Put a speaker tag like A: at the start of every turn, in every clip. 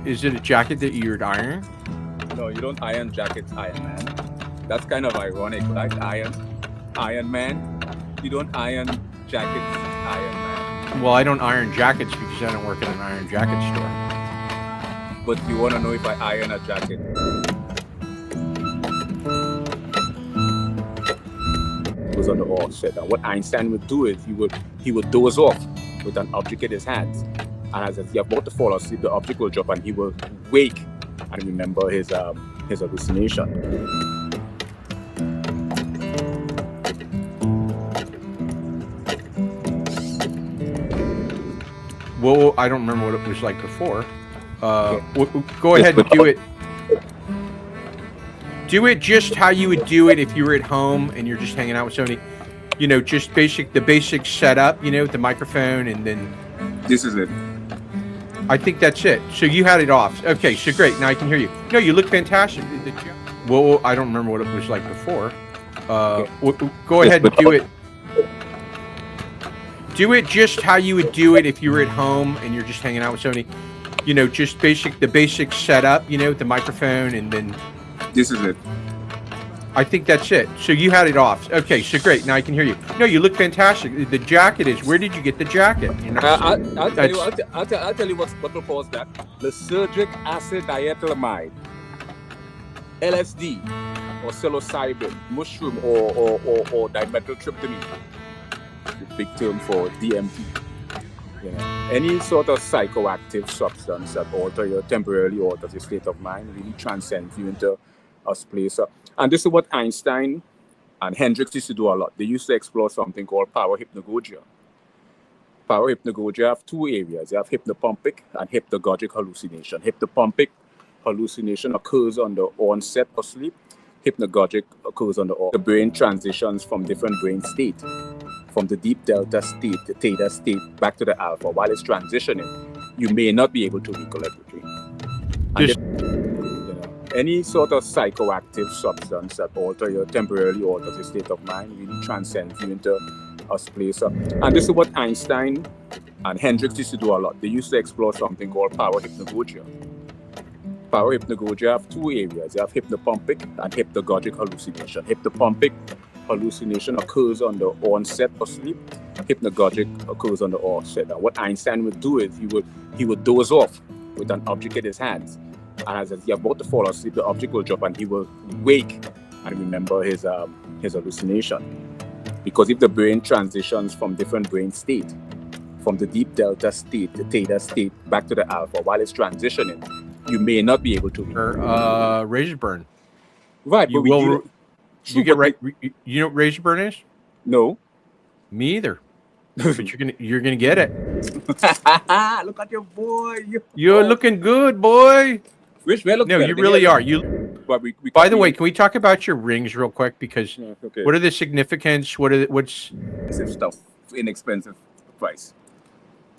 A: Is it a jacket that you would iron?
B: No, you don't iron jackets, Iron Man. That's kind of ironic, right? Iron Man. You don't iron jackets, Iron Man.
A: Well, I don't iron jackets because I don't work in an iron jacket store.
B: But you want to know if I iron a jacket? It was on the offset. And what Einstein would do is he would doze off with an object in his hands. And as you're about to fall asleep, the object will drop and he will wake and remember his hallucination.
A: Well, I don't remember what it was like before. Go ahead and do it. Do it just how you would do it if you were at home and you're just hanging out with somebody. You know, just the basic setup, you know, with the microphone and then...
B: This is it.
A: I think that's it. So you had it off. Okay, so great. Now I can hear you. No, you look fantastic. Well, I don't remember what it was like before. Go ahead and do it. Do it just how you would do it if you were at home and you're just hanging out with somebody. You know, just the basic setup, you know, with the microphone and then...
B: This is it.
A: I think that's it. So you had it off. Okay, so great. Now I can hear you. No, you look fantastic. The jacket is... Where did you get the jacket? You know,
B: I'll tell you what will cause that. Lysergic acid diethylamide, LSD, or psilocybin, mushroom, or dimethyltryptamine. The big term for DMT. You know, any sort of psychoactive substance that temporarily alters your state of mind, really transcends you into a place. And this is what Einstein and Hendricks used to do a lot. They used to explore something called power hypnagogia. Power hypnagogia have two areas. They have hypnopompic and hypnagogic hallucination. Hypnopompic hallucination occurs on the onset of sleep. Hypnagogic occurs on the brain transitions from different brain states. From the deep delta state, the theta state, back to the alpha. While it's transitioning, you may not be able to recollect the dream. Any sort of psychoactive substance that temporarily alters your state of mind, really transcends you into a place. And this is what Einstein and Hendricks used to do a lot. They used to explore something called power hypnagogia. Power hypnagogia have two areas. They have hypnopompic and hypnagogic hallucination. Hypnopompic hallucination occurs on the onset of sleep. Hypnagogic occurs on the offset. And what Einstein would do is he would doze off with an object in his hands. And as you're about to fall asleep, the object will drop and he will wake and remember his hallucination. Because if the brain transitions from different brain states, from the deep delta state, the theta state, back to the alpha, while it's transitioning, you may not be able to.
A: Razor burn.
B: Right,
A: you
B: but
A: will. You get right. You know what razor burn is?
B: No.
A: Me either. But you're gonna get it.
B: Look at your boy.
A: You're looking good, boy.
B: Rich, no,
A: you really are.
B: But
A: by the way, can we talk about your rings real quick? Because
B: okay.
A: What are the significance? What's
B: expensive stuff? Inexpensive price.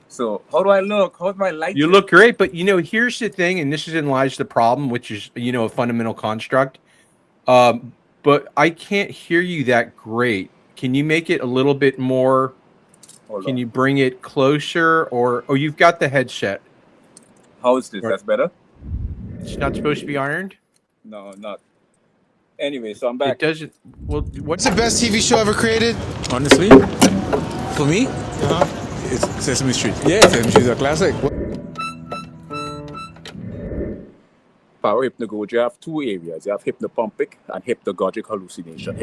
B: So how do I look? How's my light?
A: You look great, but here's the thing, and this is in lies the problem, which is a fundamental construct. But I can't hear you that great. Can you make it a little bit more? Can you bring it closer? Or you've got the headset.
B: How is this? That's better.
A: It's not supposed to be ironed?
B: No, not. Anyway, so I'm back.
A: It doesn't. Well,
C: what's the best TV show ever created?
D: Honestly, for me, it's Sesame Street. Yeah, Sesame Street is a classic.
B: Power hypnagogia have two areas. They have hypnopompic and hypnagogic hallucination.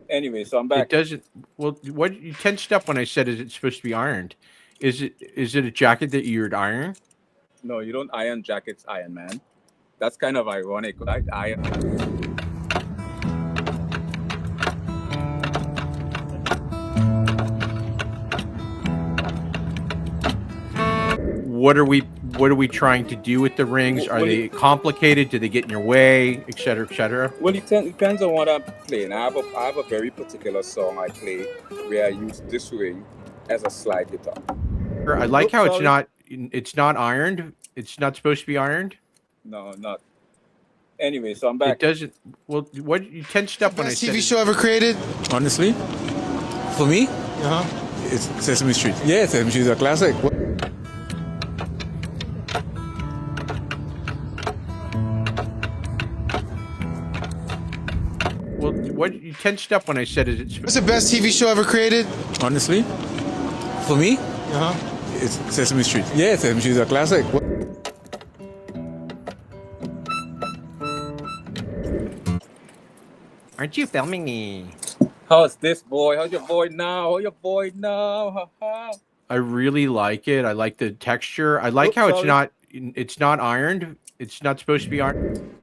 B: Anyway, so I'm back.
A: It doesn't. Well, what you tensed up when I said is it's supposed to be ironed? Is it a jacket that you would iron?
B: No, you don't iron jackets, Iron Man. That's kind of ironic, right?
A: What are we trying to do with the rings? Are they complicated? Do they get in your way, et cetera, et cetera?
B: Well, it depends on what I'm playing. I have a very particular song I play where I use this ring as a slide guitar.
A: I like how it's not ironed. It's not supposed to be ironed.
B: No, not. Anyway, so I'm back.
A: It doesn't. Well, what you tensed up when I said
C: TV show ever created?
D: Honestly, for me, it's Sesame Street. Yeah, Sesame Street is a classic.
A: What you tensed up when I said it?
C: What's the best TV show ever created?
D: Honestly, for me,
C: Uh-huh.
D: it's Sesame Street. Yeah, Sesame Street is a classic.
A: Aren't you filming me?
B: How's this boy? How's your boy now? How's your boy now? Ha, ha.
A: I really like it. I like the texture. I like
B: Oops,
A: how
B: sorry.
A: it's not ironed. It's not supposed to be ironed.